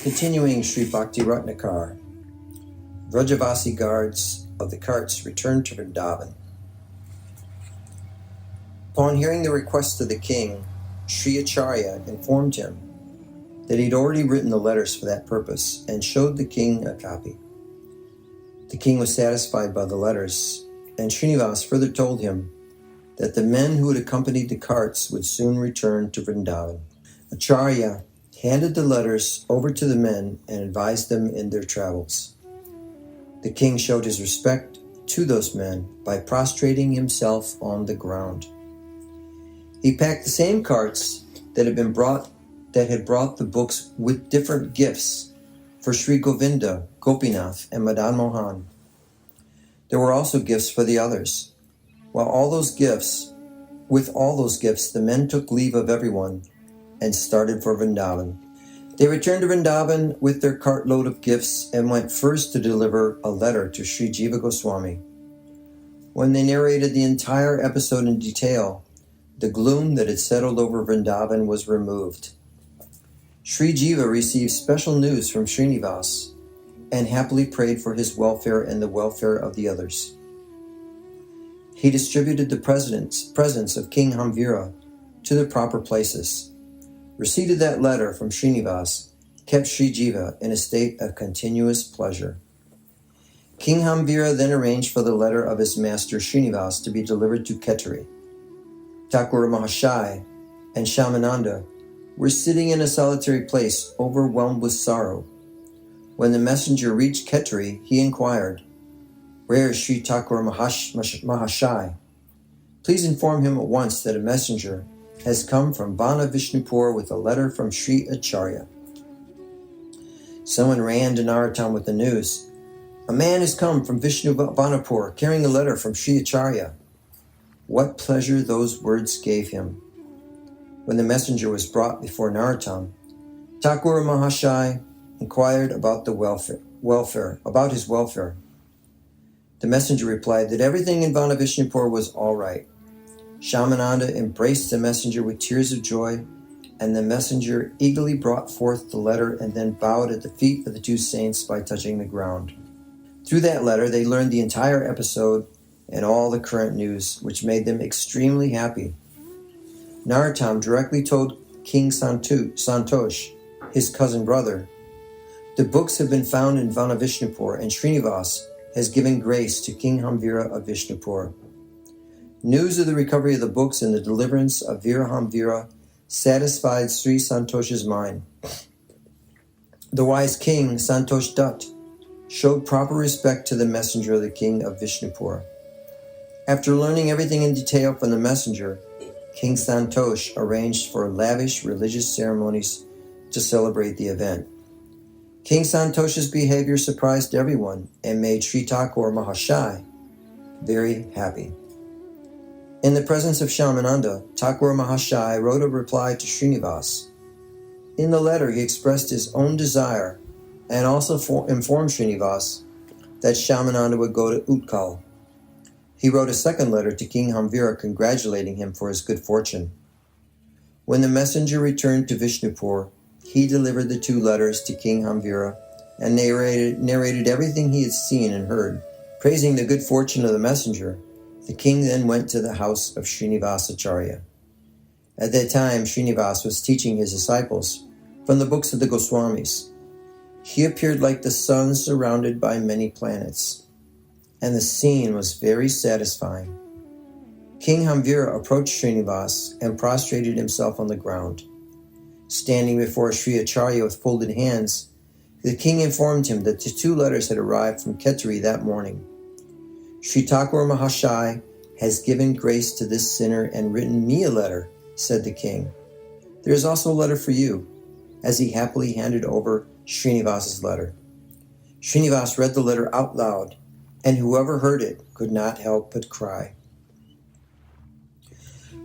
Continuing Sri Bhakti-Ratnakara, Vrajavasi guards of the carts returned to Vrindavan. Upon hearing the request of the king, Sri Acharya informed him that he'd already written the letters for that purpose and showed the king a copy. The king was satisfied by the letters, and Srinivas further told him that the men who had accompanied the carts would soon return to Vrindavan. Acharya handed the letters over to the men and advised them in their travels. The king showed his respect to those men by prostrating himself on the ground. He packed the same carts that had brought the books with different gifts for Sri Govinda, Gopinath, and Madan Mohan. There were also gifts for the others. With all those gifts, the men took leave of everyone and started for Vrindavan. They returned to Vrindavan with their cartload of gifts and went first to deliver a letter to Sri Jiva Goswami. When they narrated the entire episode in detail, the gloom that had settled over Vrindavan was removed. Sri Jiva received special news from Srinivas and happily prayed for his welfare and the welfare of the others. He distributed the presents of King Hamvira to the proper places. Receipt of that letter from Srinivas kept Sri Jiva in a state of continuous pleasure. King Hamvira then arranged for the letter of his master Srinivas to be delivered to Ketari. Thakur Mahashai and Shamananda were sitting in a solitary place, overwhelmed with sorrow. When the messenger reached Ketari, he inquired, "Where is Sri Thakur Mahashai? Please inform him at once that a messenger has come from Vana Vishnupur with a letter from Sri Acharya." Someone ran to Narottam with the news. "A man has come from Vishnuvanapur carrying a letter from Sri Acharya." What pleasure those words gave him. When the messenger was brought before Narottam, Thakur Mahashai inquired about his welfare. The messenger replied that everything in Vana Vishnupur was all right. Shamananda embraced the messenger with tears of joy, and the messenger eagerly brought forth the letter and then bowed at the feet of the two saints by touching the ground. Through that letter, they learned the entire episode and all the current news, which made them extremely happy. Narottam directly told King Santosh, his cousin brother, "The books have been found in Vana Vishnupur, and Srinivas has given grace to King Hamvira of Vishnupur." News of the recovery of the books and the deliverance of Veera Hamvira satisfied Sri Santosh's mind. The wise king, Santosh Dutt, showed proper respect to the messenger of the king of Vishnupur. After learning everything in detail from the messenger, King Santosh arranged for lavish religious ceremonies to celebrate the event. King Santosh's behavior surprised everyone and made Sri Thakur Mahashai very happy. In the presence of Shamananda, Thakur Mahashai wrote a reply to Srinivas. In the letter, he expressed his own desire and also informed Srinivas that Shamananda would go to Utkal. He wrote a second letter to King Hamvira congratulating him for his good fortune. When the messenger returned to Vishnupur, he delivered the two letters to King Hamvira and narrated everything he had seen and heard. Praising the good fortune of the messenger, the king then went to the house of Srinivas Acharya. At that time, Srinivas was teaching his disciples from the books of the Goswamis. He appeared like the sun surrounded by many planets, and the scene was very satisfying. King Hamvira approached Srinivas and prostrated himself on the ground. Standing before Sri Acharya with folded hands, the king informed him that the two letters had arrived from Ketari that morning. "Sri Thakur Mahashai has given grace to this sinner and written me a letter," said the king. "There is also a letter for you," as he happily handed over Srinivas's letter. Srinivas read the letter out loud, and whoever heard it could not help but cry.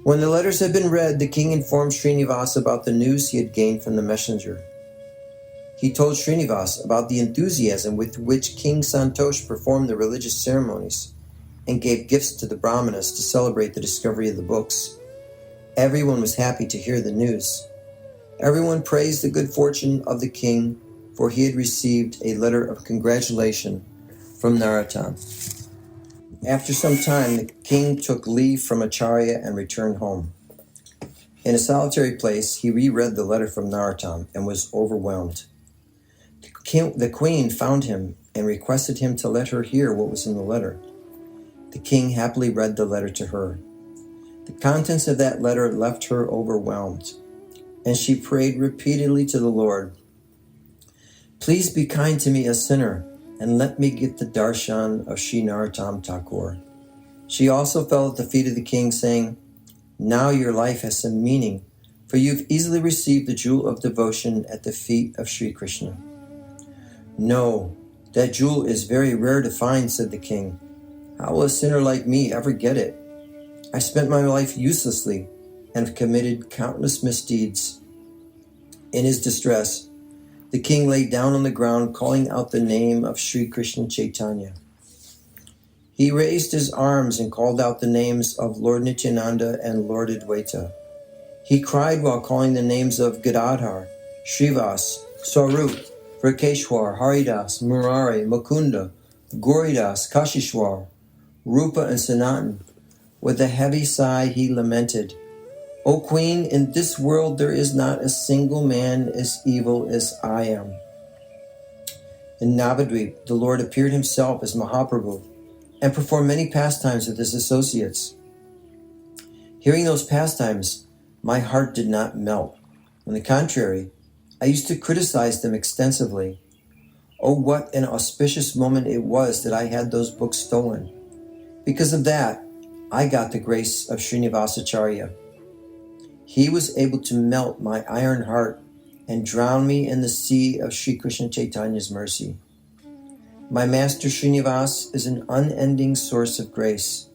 When the letters had been read, the king informed Srinivas about the news he had gained from the messenger. He told Srinivas about the enthusiasm with which King Santosh performed the religious ceremonies and gave gifts to the brahmanas to celebrate the discovery of the books. Everyone was happy to hear the news. Everyone praised the good fortune of the king for he had received a letter of congratulation from Narottam. After some time, the king took leave from Acharya and returned home. In a solitary place, he reread the letter from Narottam and was overwhelmed. The queen found him and requested him to let her hear what was in the letter. The king happily read the letter to her. The contents of that letter left her overwhelmed, and she prayed repeatedly to the Lord, "Please be kind to me, a sinner, and let me get the darshan of Sri Narottam Thakur." She also fell at the feet of the king, saying, "Now your life has some meaning, for you've easily received the jewel of devotion at the feet of Sri Krishna." "No, that jewel is very rare to find," said the king. "How will a sinner like me ever get it? I spent my life uselessly and have committed countless misdeeds." In his distress, the king lay down on the ground, calling out the name of Sri Krishna Chaitanya. He raised his arms and called out the names of Lord Nityananda and Lord Advaita. He cried while calling the names of Gadadhar, Srivas, Swarup, Rakeshwar, Haridas, Murari, Mukunda, Gauridas, Kashishwar, Rupa, and Sanatan. With a heavy sigh he lamented, "O Queen, in this world there is not a single man as evil as I am." In Navadvip, the Lord appeared himself as Mahaprabhu and performed many pastimes with his associates. Hearing those pastimes, my heart did not melt. On the contrary, I used to criticize them extensively. Oh, what an auspicious moment it was that I had those books stolen. Because of that, I got the grace of Srinivasacharya. He was able to melt my iron heart and drown me in the sea of Sri Krishna Chaitanya's mercy. My master Srinivas is an unending source of grace,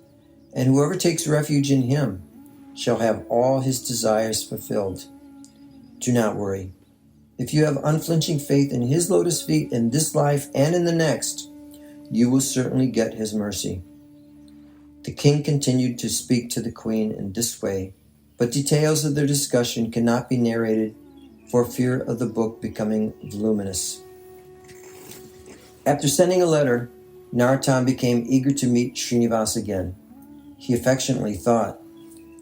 and whoever takes refuge in him shall have all his desires fulfilled. Do not worry. If you have unflinching faith in his lotus feet in this life and in the next, you will certainly get his mercy. The king continued to speak to the queen in this way, but details of their discussion cannot be narrated for fear of the book becoming voluminous. After sending a letter, Narottam became eager to meet Srinivas again. He affectionately thought,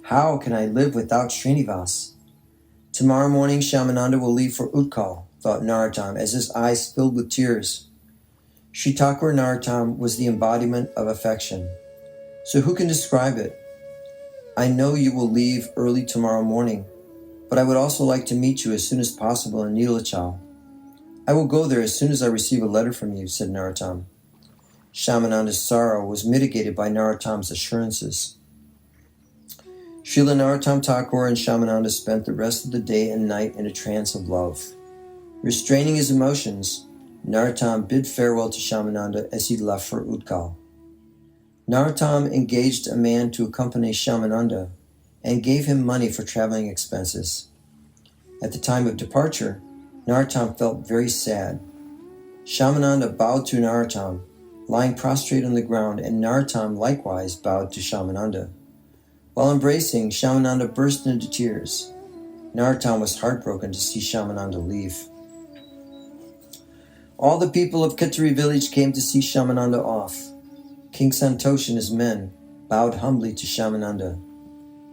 "How can I live without Srinivas?" Tomorrow morning Shyamananda will leave for Utkal, thought Narottam as his eyes filled with tears. Sri Thakur Narottam was the embodiment of affection. So who can describe it? "I know you will leave early tomorrow morning, but I would also like to meet you as soon as possible in Neelachal. I will go there as soon as I receive a letter from you," said Narottam. Shyamananda's sorrow was mitigated by Narottam's assurances. Srila Narottam Thakur and Shyamananda spent the rest of the day and night in a trance of love. Restraining his emotions, Narottam bid farewell to Shyamananda as he left for Utkal. Narottam engaged a man to accompany Shyamananda and gave him money for traveling expenses. At the time of departure, Narottam felt very sad. Shyamananda bowed to Narottam, lying prostrate on the ground, and Narottam likewise bowed to Shyamananda. While embracing, Shyamananda burst into tears. Narottam was heartbroken to see Shyamananda leave. All the people of Kitari village came to see Shyamananda off. King Santosh and his men bowed humbly to Shyamananda.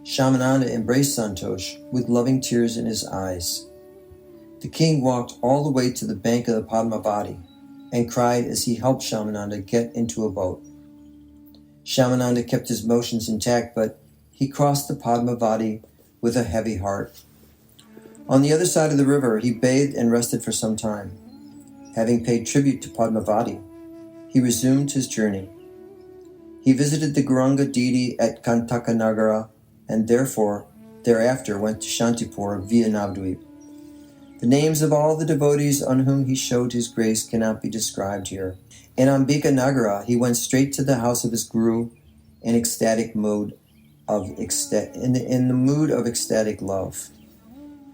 Shyamananda embraced Santosh with loving tears in his eyes. The king walked all the way to the bank of the Padmavati and cried as he helped Shyamananda get into a boat. Shyamananda kept his motions intact, but he crossed the Padmavati with a heavy heart. On the other side of the river, he bathed and rested for some time. Having paid tribute to Padmavati, he resumed his journey. He visited the Gauranga deity at Kantakanagara and thereafter went to Shantipur via Navadvip. The names of all the devotees on whom he showed his grace cannot be described here. In Ambika Nagara, he went straight to the house of his guru in ecstatic mood in the mood of ecstatic love.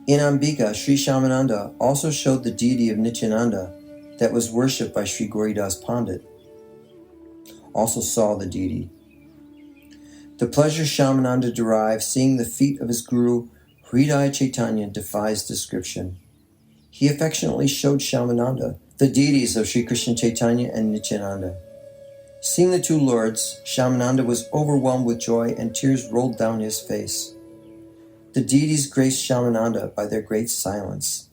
In Ambika, Sri Shyamananda also showed the deity of Nityananda that was worshipped by Sri Gauridas Pandit. Also saw the deity. The pleasure Shyamananda derived seeing the feet of his guru Hridaya Chaitanya defies description. he affectionately showed Shyamananda the deities of Sri Krishna Chaitanya and Nityananda. Seeing the two lords, Shyamananda was overwhelmed with joy and tears rolled down his face. The deities graced Shyamananda by their great silence.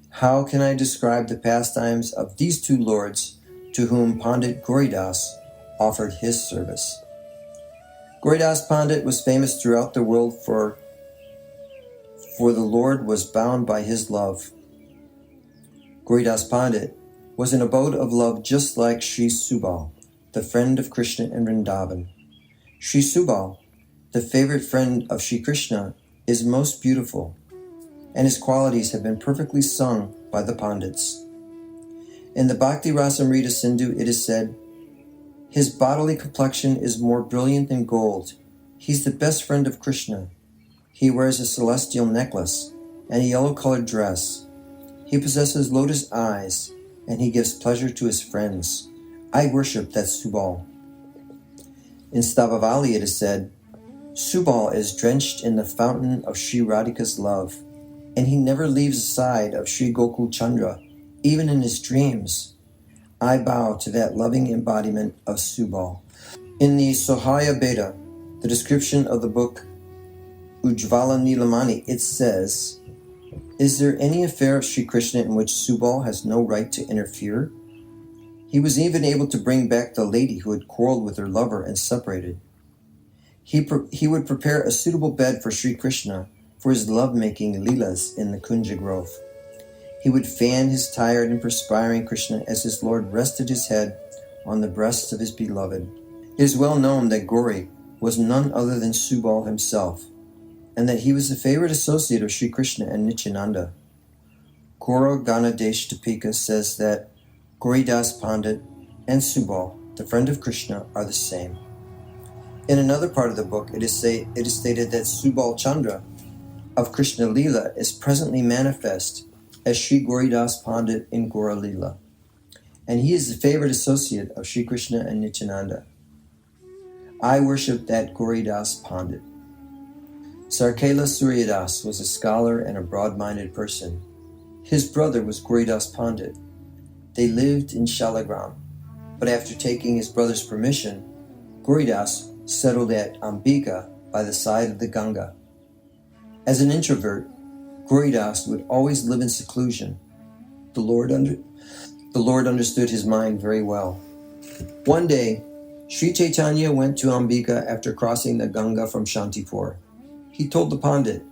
How can I describe the pastimes of these two lords to whom Pandit Gauridas offered his service? Gauridas Pandit was famous throughout the world for the Lord was bound by his love. Gauridas Pandit was an abode of love just like Sri Subal, the friend of Krishna in Vrindavan. Sri Subal, the favorite friend of Sri Krishna, is most beautiful, and his qualities have been perfectly sung by the Pandits. In the Bhakti Rasamrita Sindhu it is said, his bodily complexion is more brilliant than gold. He's the best friend of Krishna. He wears a celestial necklace and a yellow-colored dress. He possesses lotus eyes, and he gives pleasure to his friends. I worship that Subal. In Stavavali it is said, Subal is drenched in the fountain of Sri Radhika's love, and he never leaves the side of Sri Gokul Chandra, even in his dreams. I bow to that loving embodiment of Subal. In the Sohaya Beda, the description of the book Ujjvala Nilamani, it says, is there any affair of Sri Krishna in which Subal has no right to interfere? He was even able to bring back the lady who had quarreled with her lover and separated. He would prepare a suitable bed for Sri Krishna for his love-making leelas in the Kunja Grove. He would fan his tired and perspiring Krishna as his Lord rested his head on the breasts of his beloved. It is well known that Gauri was none other than Subal himself, and that he was the favorite associate of Sri Krishna and Nityananda. Gaura Ganadesh Tapika says that Gauridas Pandit and Subal, the friend of Krishna, are the same. In another part of the book, it is stated that Subal Chandra of Krishna Leela is presently manifest as Sri Gauridas Pandit in Gaura Leela, and he is the favorite associate of Sri Krishna and Nityananda. I worship that Gauridas Pandit. Sarkela Suryadas was a scholar and a broad-minded person. His brother was Gauridas Pandit. They lived in Shalagram, but after taking his brother's permission, Gauridas settled at Ambika by the side of the Ganga. As an introvert, Gauridas would always live in seclusion. The Lord understood his mind very well. One day, Sri Chaitanya went to Ambika after crossing the Ganga from Shantipur. He told the Pandit,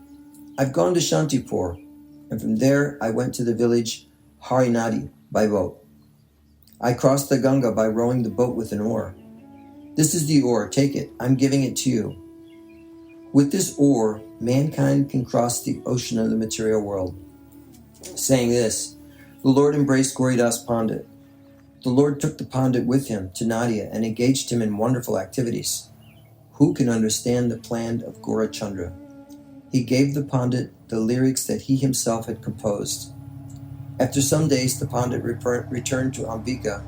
I've gone to Shantipur, and from there I went to the village Harinadi by boat. I crossed the Ganga by rowing the boat with an oar. This is the oar, take it, I'm giving it to you. With this oar, mankind can cross the ocean of the material world. Saying this, the Lord embraced Gauridas Pandit. The Lord took the Pandit with him to Nadia and engaged him in wonderful activities. Who can understand the plan of Gaurachandra? He gave the Pandit the lyrics that he himself had composed. After some days, the Pandit returned to Ambika,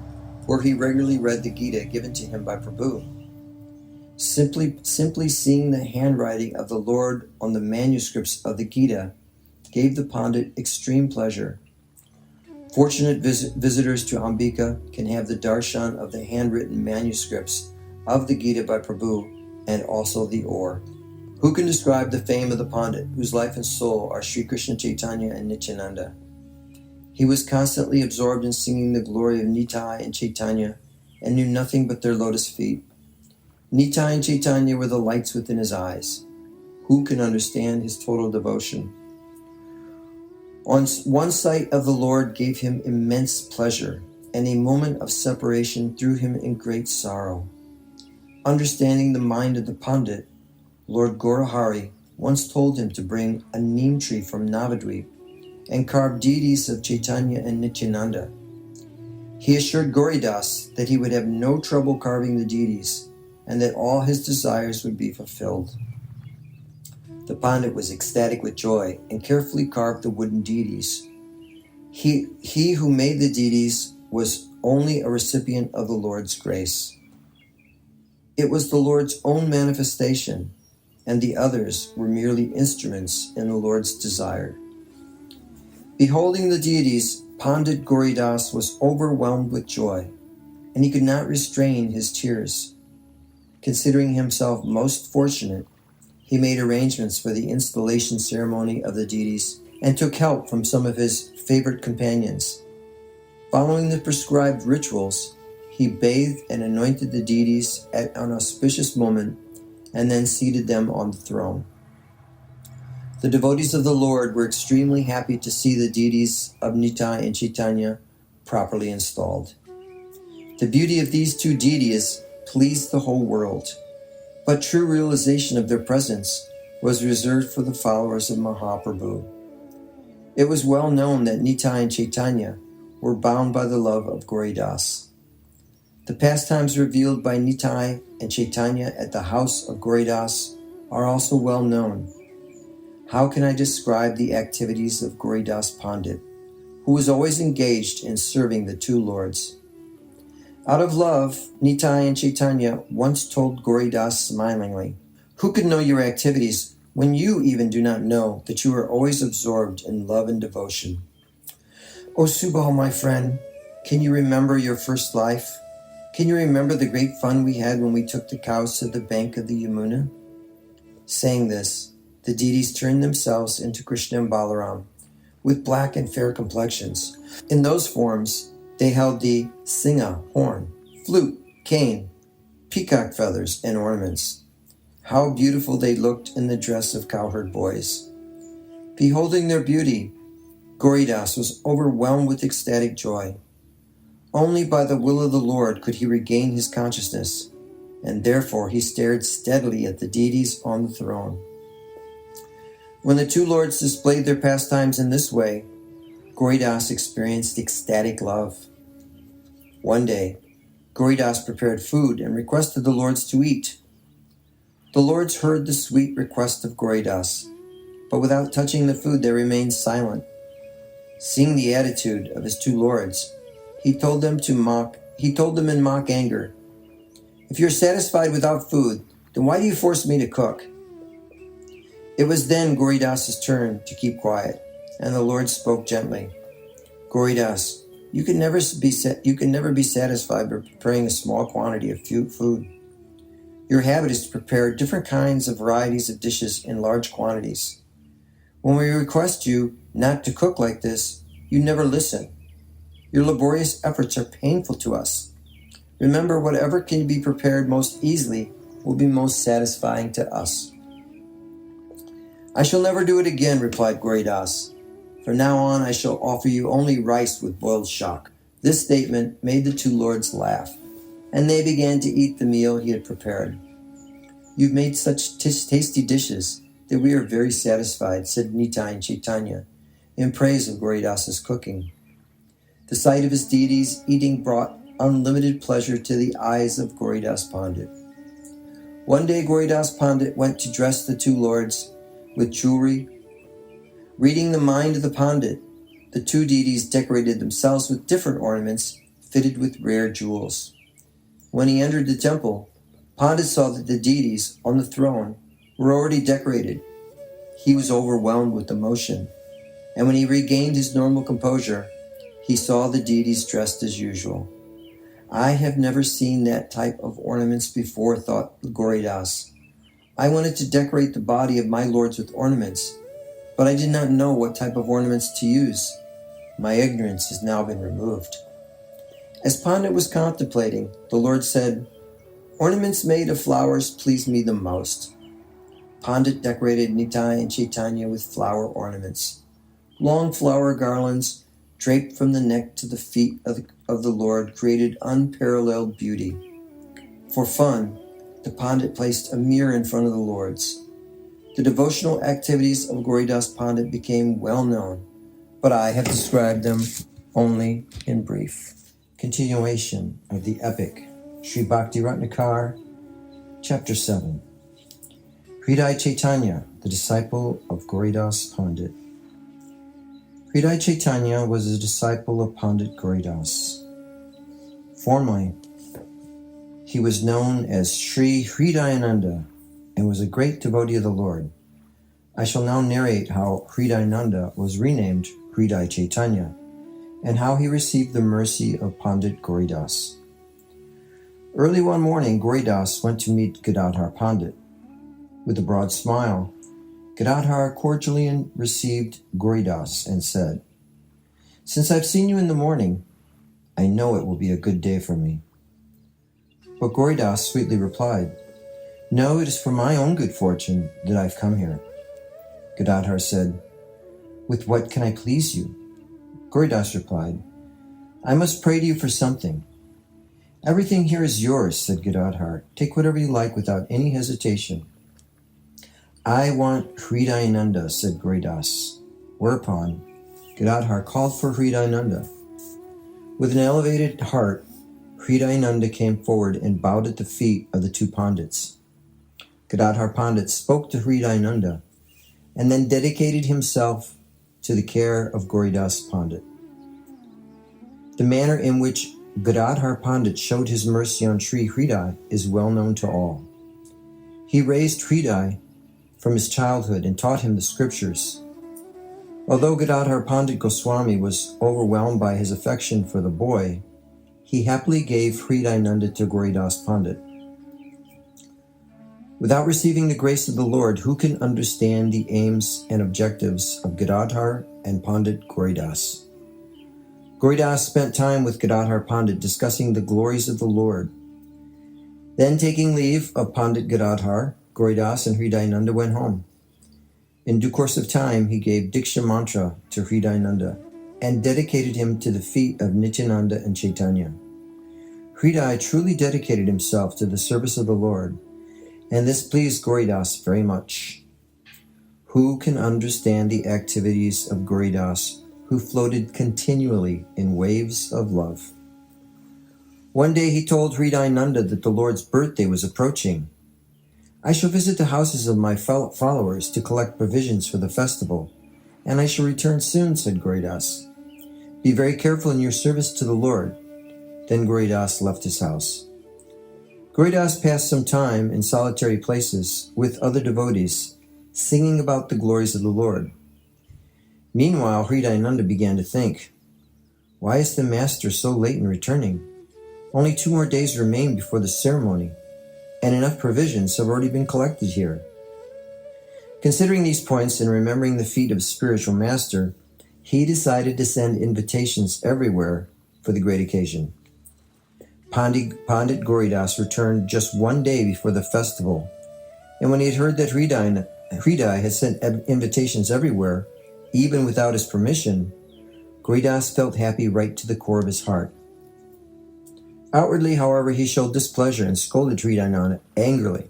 where he regularly read the Gita given to him by Prabhu. Simply seeing the handwriting of the Lord on the manuscripts of the Gita gave the Pandit extreme pleasure. Fortunate visitors to Ambika can have the darshan of the handwritten manuscripts of the Gita by Prabhu and also the oar. Who can describe the fame of the Pandit, whose life and soul are Sri Krishna Chaitanya and Nityananda? He was constantly absorbed in singing the glory of Nitai and Chaitanya and knew nothing but their lotus feet. Nitai and Chaitanya were the lights within his eyes. Who can understand his total devotion? On one sight of the Lord gave him immense pleasure, and a moment of separation threw him in great sorrow. Understanding the mind of the Pandit, Lord Gaurahari once told him to bring a neem tree from Navadvip and carve deities of Chaitanya and Nityananda. He assured Gauridas that he would have no trouble carving the deities and that all his desires would be fulfilled. The Pandit was ecstatic with joy and carefully carved the wooden deities. He who made the deities was only a recipient of the Lord's grace. It was the Lord's own manifestation, and the others were merely instruments in the Lord's desire. Beholding the deities, Pandit Gauridas was overwhelmed with joy, and he could not restrain his tears. Considering himself most fortunate, he made arrangements for the installation ceremony of the deities and took help from some of his favorite companions. Following the prescribed rituals, he bathed and anointed the deities at an auspicious moment and then seated them on the throne. The devotees of the Lord were extremely happy to see the deities of Nitai and Chaitanya properly installed. The beauty of these two deities pleased the whole world, but true realization of their presence was reserved for the followers of Mahaprabhu. It was well known that Nitai and Chaitanya were bound by the love of Gauridas. The pastimes revealed by Nitai and Chaitanya at the house of Gauridas are also well known. How can I describe the activities of Gauridas Pandit, who was always engaged in serving the two lords? Out of love, Nitai and Chaitanya once told Gauridas smilingly, "Who could know your activities when you even do not know that you are always absorbed in love and devotion?" "O Subal, my friend, can you remember your first life? Can you remember the great fun we had when we took the cows to the bank of the Yamuna?" Saying this, the deities turned themselves into Krishna and Balaram, with black and fair complexions. In those forms, they held the singa, horn, flute, cane, peacock feathers, and ornaments. How beautiful they looked in the dress of cowherd boys. Beholding their beauty, Gauridas was overwhelmed with ecstatic joy. Only by the will of the Lord could he regain his consciousness, and therefore he stared steadily at the deities on the throne. When the two lords displayed their pastimes in this way, Gauridas experienced ecstatic love. One day, Gauridas prepared food and requested the lords to eat. The lords heard the sweet request of Gauridas, but without touching the food they remained silent. Seeing the attitude of his two lords, he told them in mock anger, "If you're satisfied without food, then why do you force me to cook?" It was then Gauridas' turn to keep quiet, and the Lord spoke gently. "Gauridas, you can never be satisfied by preparing a small quantity of food. Your habit is to prepare different kinds of varieties of dishes in large quantities. When we request you not to cook like this, you never listen. Your laborious efforts are painful to us. Remember, whatever can be prepared most easily will be most satisfying to us." "I shall never do it again," replied Gauridas. "From now on, I shall offer you only rice with boiled shak." This statement made the two lords laugh, and they began to eat the meal he had prepared. "You've made such tasty dishes that we are very satisfied," said Nitai and Chaitanya, in praise of Gauridas' cooking. The sight of his deities eating brought unlimited pleasure to the eyes of Gauridas Pandit. One day Gauridas Pandit went to dress the two lords with jewelry. Reading the mind of the Pandit, the two deities decorated themselves with different ornaments fitted with rare jewels. When he entered the temple, Pandit saw that the deities on the throne were already decorated. He was overwhelmed with emotion, and when he regained his normal composure, he saw the deities dressed as usual. "I have never seen that type of ornaments before," thought Gauridas. "I wanted to decorate the body of my lords with ornaments, but I did not know what type of ornaments to use. My ignorance has now been removed." As Pandit was contemplating, the Lord said, "Ornaments made of flowers please me the most." Pandit decorated Nitai and Chaitanya with flower ornaments. Long flower garlands draped from the neck to the feet of the Lord created unparalleled beauty. For fun, the Pandit placed a mirror in front of the lords. The devotional activities of Gauridas Pandit became well known, but I have described them only in brief. Continuation of the epic Sri Bhakti-Ratnakara, Chapter 7. Hridai Chaitanya, the disciple of Gauridas Pandit. Hridai Chaitanya was a disciple of Pandit Gauridas. Formerly, he was known as Sri Hridayananda and was a great devotee of the Lord. I shall now narrate how Hridayananda was renamed Hridai Chaitanya, and how he received the mercy of Pandit Gauridas. Early one morning, Gauridas went to meet Gadadhar Pandit. With a broad smile, Gadadhar cordially received Gauridas and said, "Since I've seen you in the morning, I know it will be a good day for me." But Gauridas sweetly replied, "No, it is for my own good fortune that I've come here." Gadadhar said, "With what can I please you?" Gauridas replied, "I must pray to you for something." "Everything here is yours," said Gadadhar. "Take whatever you like without any hesitation." "I want Hridayananda," said Gauridas. Whereupon, Gadadhar called for Hridayananda. With an elevated heart, Hridayananda came forward and bowed at the feet of the two Pandits. Gadadhar Pandit spoke to Hridayananda and then dedicated himself to the care of Gauridas Pandit. The manner in which Gadadhar Pandit showed his mercy on Sri Hridai is well known to all. He raised Hridai from his childhood and taught him the scriptures. Although Gadadhar Pandit Goswami was overwhelmed by his affection for the boy, he happily gave Hridayananda to Gauridas Pandit. Without receiving the grace of the Lord, who can understand the aims and objectives of Gadadhar and Pandit Gauridas? Gauridas spent time with Gadadhar Pandit discussing the glories of the Lord. Then, taking leave of Pandit Gadadhar, Gauridas and Hridayananda went home. In due course of time, he gave Diksha mantra to Hridayananda and dedicated him to the feet of Nityananda and Chaitanya. Hridai truly dedicated himself to the service of the Lord, and this pleased Gauridas very much. Who can understand the activities of Gauridas, who floated continually in waves of love? One day he told Hridayananda that the Lord's birthday was approaching. "I shall visit the houses of my followers to collect provisions for the festival, and I shall return soon," said Gauridas. "Be very careful in your service to the Lord." Then Gauridas left his house. Gauridas passed some time in solitary places with other devotees, singing about the glories of the Lord. Meanwhile, Hridayananda began to think, "Why is the master so late in returning? Only 2 more days remain before the ceremony, and enough provisions have already been collected here." Considering these points and remembering the feat of a spiritual master, he decided to send invitations everywhere for the great occasion. Pandit Gauridas returned just 1 day before the festival, and when he had heard that Hridai had sent invitations everywhere, even without his permission, Gauridas felt happy right to the core of his heart. Outwardly, however, he showed displeasure and scolded Hridayananda angrily.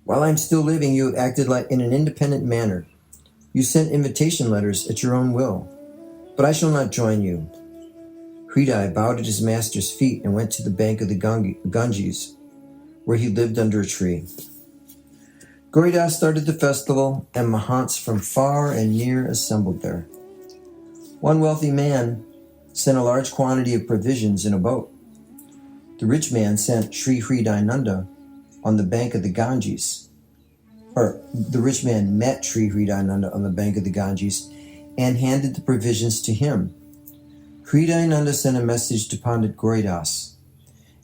"While I am still living, you have acted like in an independent manner. You sent invitation letters at your own will, but I shall not join you." Hridai bowed at his master's feet and went to the bank of the Ganges, where he lived under a tree. Gauridas started the festival, and Mahants from far and near assembled there. One wealthy man sent a large quantity of provisions in a boat. The rich man sent Sri Hridayananda on the bank of the Ganges. The rich man met Sri Hridayananda on the bank of the Ganges and handed the provisions to him. Hridayananda sent a message to Pandit Gauridas.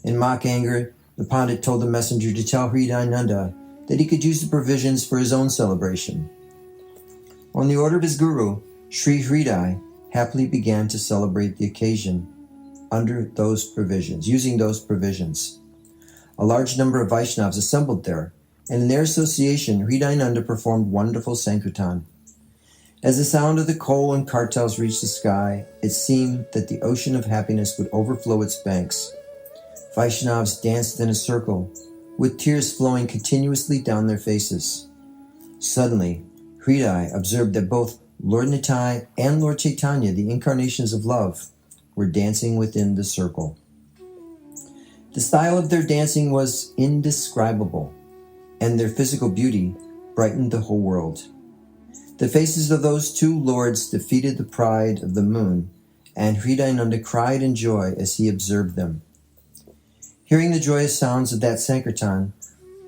In mock anger, the Pandit told the messenger to tell Hridayananda that he could use the provisions for his own celebration. On the order of his guru, Sri Hridai happily began to celebrate the occasion under those provisions, using those provisions. A large number of Vaishnavas assembled there, and in their association, Hridayananda performed wonderful Sankirtan. As the sound of the coal and kartals reached the sky, it seemed that the ocean of happiness would overflow its banks. Vaishnavas danced in a circle, with tears flowing continuously down their faces. Suddenly, Hridai observed that both Lord Nitai and Lord Chaitanya, the incarnations of love, were dancing within the circle. The style of their dancing was indescribable, and their physical beauty brightened the whole world. The faces of those two lords defeated the pride of the moon, and Hridayananda cried in joy as he observed them. Hearing the joyous sounds of that Sankirtan,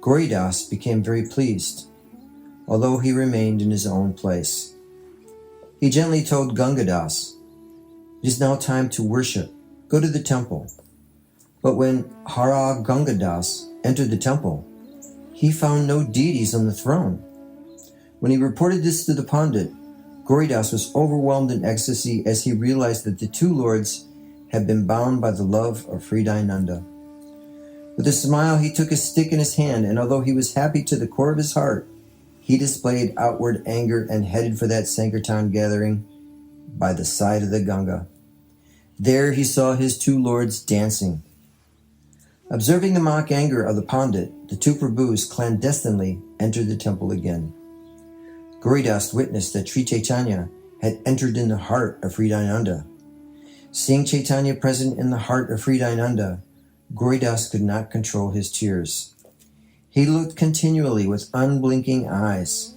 Gauridas became very pleased, although he remained in his own place. He gently told Gangadas, "It is now time to worship. Go to the temple." But when Hara Gangadas entered the temple, he found no deities on the throne. When he reported this to the Pandit, Gauridas was overwhelmed in ecstasy as he realized that the two lords had been bound by the love of Hridayananda. With a smile, he took a stick in his hand, and although he was happy to the core of his heart, he displayed outward anger and headed for that Sankirtan gathering by the side of the Ganga. There he saw his two lords dancing. Observing the mock anger of the Pandit, the two Prabhus clandestinely entered the temple again. Gauridas witnessed that Sri Chaitanya had entered in the heart of Hridayananda. Seeing Chaitanya present in the heart of Hridayananda, Gauridas could not control his tears. He looked continually with unblinking eyes.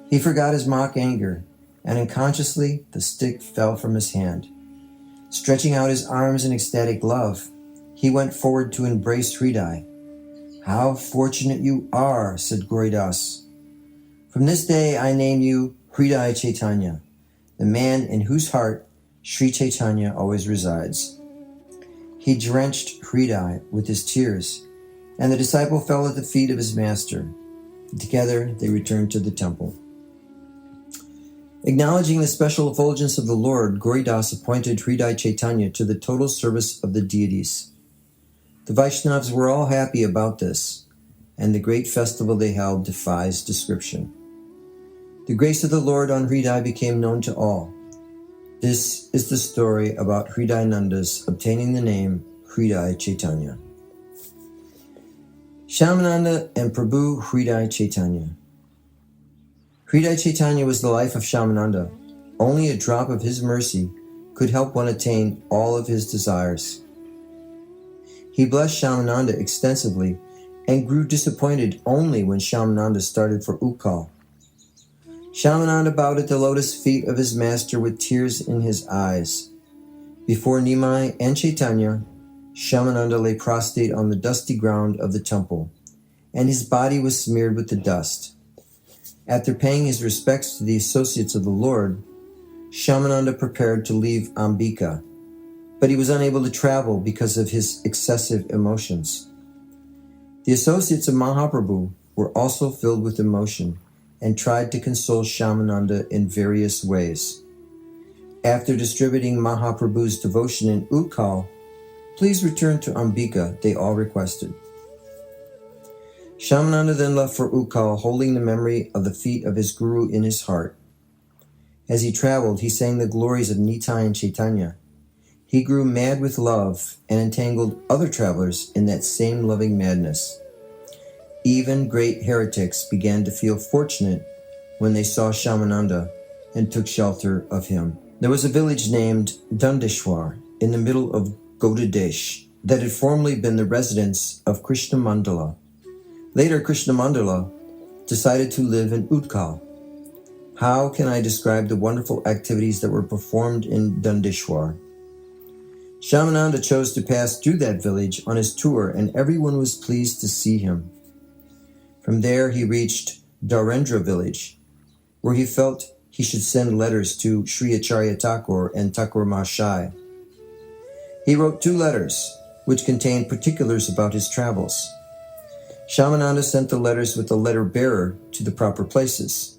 He forgot his mock anger, and unconsciously the stick fell from his hand. Stretching out his arms in ecstatic love, he went forward to embrace Hridai. "How fortunate you are," said Gauridas. "From this day I name you Hridai Chaitanya, the man in whose heart Sri Chaitanya always resides." He drenched Hridai with his tears, and the disciple fell at the feet of his master. Together they returned to the temple. Acknowledging the special effulgence of the Lord, Gauridas appointed Hridai Chaitanya to the total service of the deities. The Vaishnavas were all happy about this, and the great festival they held defies description. The grace of the Lord on Hridai became known to all. This is the story about Hridayananda's obtaining the name Hridai Chaitanya. Shyamananda and Prabhu Hridai Chaitanya. Hridai Chaitanya was the life of Shyamananda. Only a drop of his mercy could help one attain all of his desires. He blessed Shyamananda extensively and grew disappointed only when Shyamananda started for Ukkal. Shyamananda bowed at the lotus feet of his master with tears in his eyes. Before Nimai and Chaitanya, Shyamananda lay prostrate on the dusty ground of the temple, and his body was smeared with the dust. After paying his respects to the associates of the Lord, Shyamananda prepared to leave Ambika, but he was unable to travel because of his excessive emotions. The associates of Mahaprabhu were also filled with emotion and tried to console Shyamananda in various ways. After distributing Mahaprabhu's devotion in Ukkal, "Please return to Ambika," they all requested. Shyamananda then left for Ukkal, holding the memory of the feet of his guru in his heart. As he traveled, he sang the glories of Nitai and Chaitanya. He grew mad with love and entangled other travelers in that same loving madness. Even great heretics began to feel fortunate when they saw Shyamananda and took shelter of him. There was a village named Dandeshwar in the middle of Gaudadesh that had formerly been the residence of Krishna Mandala. Later, Krishna Mandala decided to live in Utkal. How can I describe the wonderful activities that were performed in Dandeshwar? Shyamananda chose to pass through that village on his tour, and everyone was pleased to see him. From there, he reached Dharendra village, where he felt he should send letters to Sri Acharya Thakur and Thakur Mahashai. He wrote 2 letters, which contained particulars about his travels. Shyamananda sent the letters with the letter bearer to the proper places.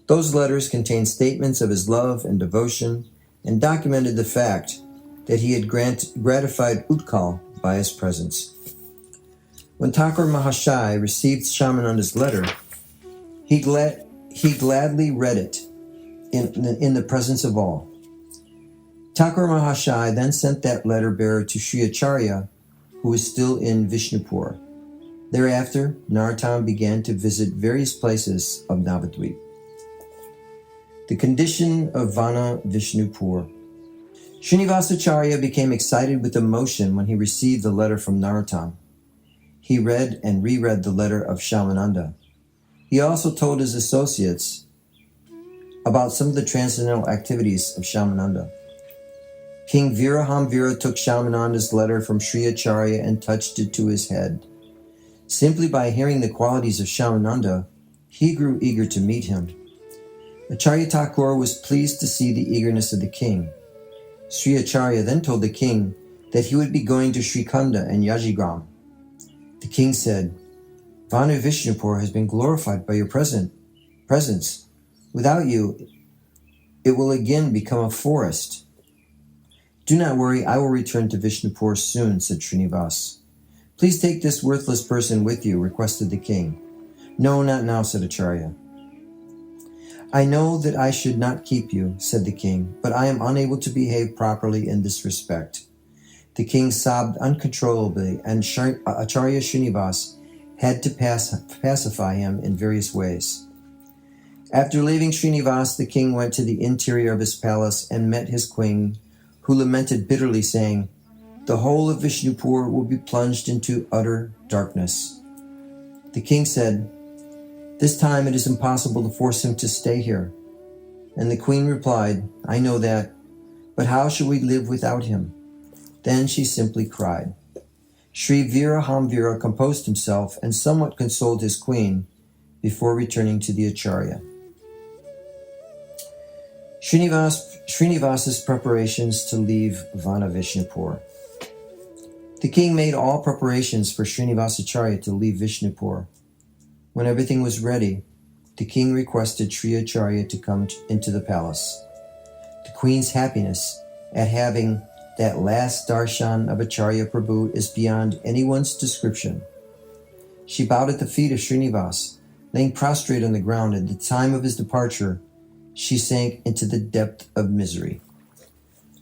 Those letters contained statements of his love and devotion and documented the fact that he had gratified Utkal by his presence. When Thakur Mahashai received Shyamananda's letter, he gladly read it in the presence of all. Thakur Mahashai then sent that letter bearer to Sri Acharya, who was still in Vishnupur. Thereafter, Narottam began to visit various places of Navadvip. The condition of Vana Vishnupur. Srinivasacharya became excited with emotion when he received the letter from Narottam. He read and reread the letter of Shyamananda. He also told his associates about some of the transcendental activities of Shyamananda. King Virahamvira took Shyamananda's letter from Sri Acharya and touched it to his head. Simply by hearing the qualities of Shyamananda, he grew eager to meet him. Acharya Thakur was pleased to see the eagerness of the king. Sri Acharya then told the king that he would be going to Srikhanda and Yajigram. The king said, "Vanu Vishnupur has been glorified by your presence. Without you, it will again become a forest." "Do not worry, I will return to Vishnupur soon," said Srinivas. "Please take this worthless person with you," requested the king. "No, not now," said Acharya. "I know that I should not keep you," said the king, "but I am unable to behave properly in this respect." The king sobbed uncontrollably, and Acharya Srinivas had to pacify him in various ways. After leaving Srinivas, the king went to the interior of his palace and met his queen, who lamented bitterly, saying, "The whole of Vishnupur will be plunged into utter darkness." The king said, "This time it is impossible to force him to stay here." And the queen replied, "I know that, but how shall we live without him?" Then she simply cried. Sri Virahamvira composed himself and somewhat consoled his queen before returning to the Acharya. Srinivas's preparations to leave Vanavishnupur. The king made all preparations for Srinivas Acharya to leave Vishnupur. When everything was ready, the king requested Sri Acharya to come into the palace. The queen's happiness at having that last darshan of Acharya Prabhu is beyond anyone's description. She bowed at the feet of Srinivas, laying prostrate on the ground. At the time of his departure, she sank into the depth of misery.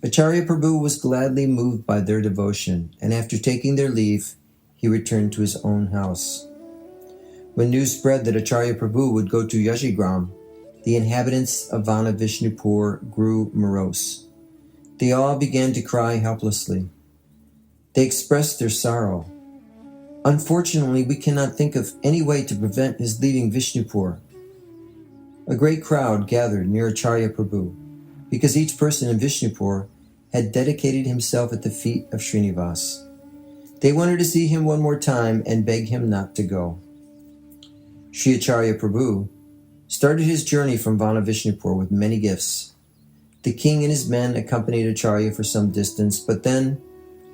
Acharya Prabhu was gladly moved by their devotion, and after taking their leave, he returned to his own house. When news spread that Acharya Prabhu would go to Yajigram, the inhabitants of Vanavishnupur grew morose. They all began to cry helplessly. They expressed their sorrow. "Unfortunately, we cannot think of any way to prevent his leaving Vishnupur." A great crowd gathered near Acharya Prabhu, because each person in Vishnupur had dedicated himself at the feet of Srinivas. They wanted to see him one more time and beg him not to go. Sri Acharya Prabhu started his journey from Vanavishnupur with many gifts. The king and his men accompanied Acharya for some distance, but then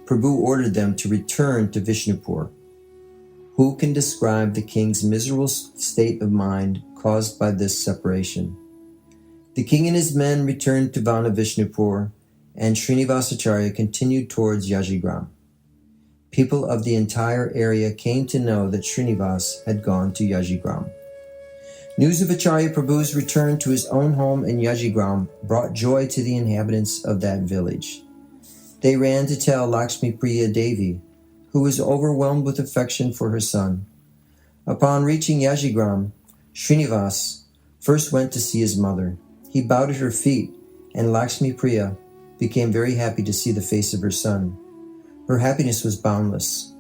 Prabhu ordered them to return to Vishnupur. Who can describe the king's miserable state of mind caused by this separation? The king and his men returned to Vanavishnupur, and Srinivas Acharya continued towards Yajigram. People of the entire area came to know that Srinivas had gone to Yajigram. News of Acharya Prabhu's return to his own home in Yajigram brought joy to the inhabitants of that village. They ran to tell Lakshmi Priya Devi, who was overwhelmed with affection for her son. Upon reaching Yajigram, Srinivas first went to see his mother. He bowed at her feet, and Lakshmi Priya became very happy to see the face of her son. Her happiness was boundless.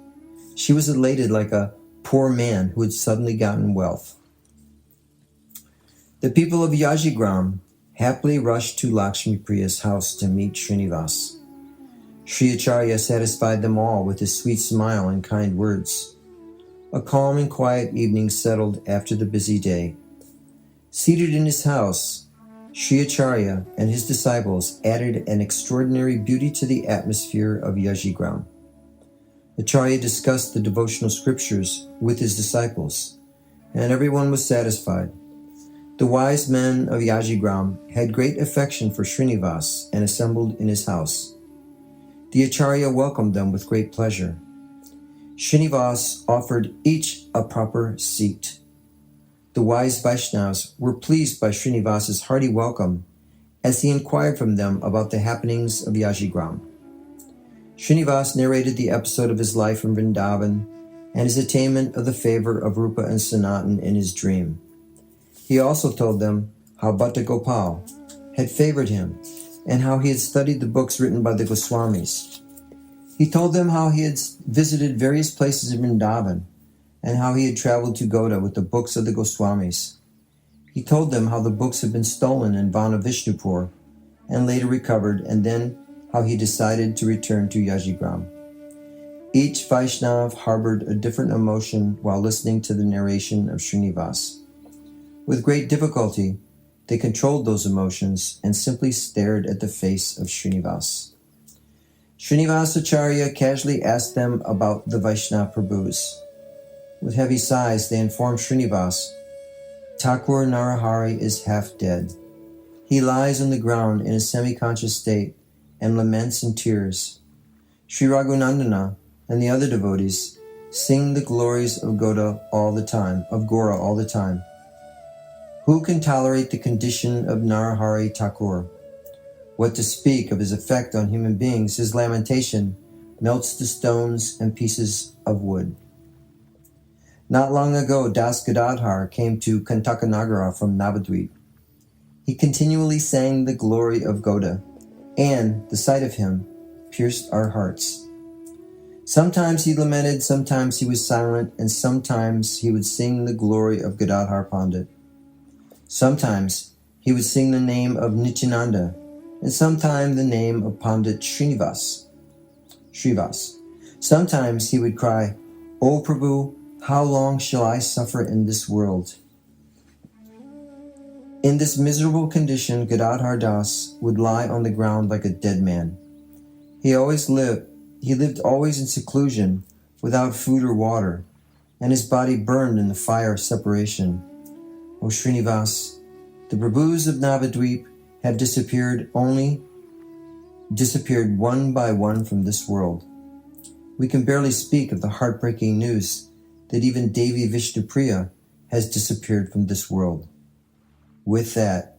She was elated like a poor man who had suddenly gotten wealth. The people of Yajigram happily rushed to Lakshmi Priya's house to meet Srinivas. Sri Acharya satisfied them all with his sweet smile and kind words. A calm and quiet evening settled after the busy day. Seated in his house, Sri Acharya and his disciples added an extraordinary beauty to the atmosphere of Yajigram. Acharya discussed the devotional scriptures with his disciples, and everyone was satisfied. The wise men of Yajigram had great affection for Srinivas and assembled in his house. The Acharya welcomed them with great pleasure. Srinivas offered each a proper seat. The wise Vaishnavas were pleased by Srinivas's hearty welcome as he inquired from them about the happenings of Yajigram. Srinivas narrated the episode of his life in Vrindavan and his attainment of the favor of Rupa and Sanatan in his dream. He also told them how Bhatta Gopal had favored him and how he had studied the books written by the Goswamis. He told them how he had visited various places in Vrindavan and how he had traveled to Goda with the books of the Goswamis. He told them how the books had been stolen in Vanavishnupur and later recovered, and then how he decided to return to Yajigram. Each Vaishnav harbored a different emotion while listening to the narration of Srinivas. With great difficulty, they controlled those emotions and simply stared at the face of Srinivas. Srinivas Acharya casually asked them about the Vaishnava Prabhus. With heavy sighs, they informed Srinivas, Thakur Narahari is half dead. He lies on the ground in a semi-conscious state and laments in tears. Sri Raghunandana and the other devotees sing the glories of Gora all the time. Who can tolerate the condition of Narahari Thakur? What to speak of his effect on human beings? His lamentation melts the stones and pieces of wood. Not long ago, Das Gadadhar came to Kantakanagara from Navadvip. He continually sang the glory of Goda, and the sight of him pierced our hearts. Sometimes he lamented, sometimes he was silent, and sometimes he would sing the glory of Gadadhar Pandit. Sometimes he would sing the name of Nityananda, and sometimes the name of Pandit Srivas. Sometimes he would cry, O Prabhu, how long shall I suffer in this world? In this miserable condition, Gadadhar Das would lie on the ground like a dead man. He lived always in seclusion, without food or water, and his body burned in the fire of separation. O Srinivas, the Prabhus of Navadvip have disappeared one by one from this world. We can barely speak of the heartbreaking news that even Devi Vishnupriya has disappeared from this world. With that,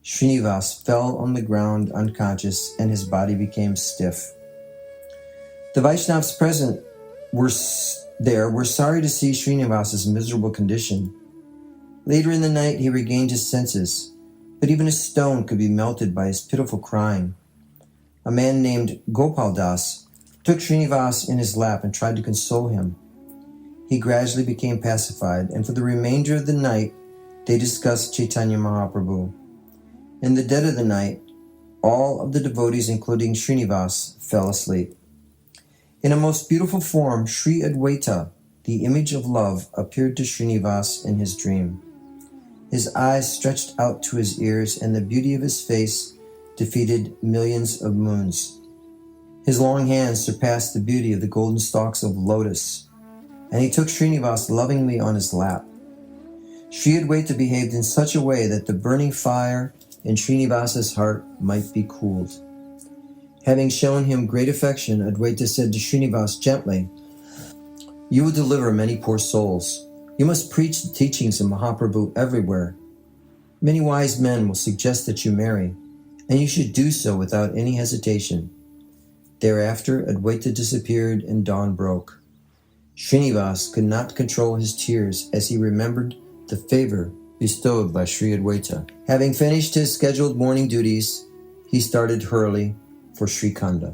Srinivas fell on the ground unconscious and his body became stiff. The Vaishnavas present were sorry to see Srinivas's miserable condition. Later in the night, he regained his senses, but even a stone could be melted by his pitiful crying. A man named Gopal Das took Srinivas in his lap and tried to console him. He gradually became pacified, and for the remainder of the night, they discussed Chaitanya Mahaprabhu. In the dead of the night, all of the devotees, including Srinivas, fell asleep. In a most beautiful form, Sri Advaita, the image of love, appeared to Srinivas in his dream. His eyes stretched out to his ears, and the beauty of his face defeated millions of moons. His long hands surpassed the beauty of the golden stalks of lotus, and he took Srinivas lovingly on his lap. Sri Advaita behaved in such a way that the burning fire in Srinivas's heart might be cooled. Having shown him great affection, Advaita said to Srinivas gently, You will deliver many poor souls. You must preach the teachings of Mahaprabhu everywhere. Many wise men will suggest that you marry, and you should do so without any hesitation. Thereafter, Advaita disappeared and dawn broke. Srinivas could not control his tears as he remembered the favor bestowed by Sri Advaita. Having finished his scheduled morning duties, he started hurriedly for Sri Khanda.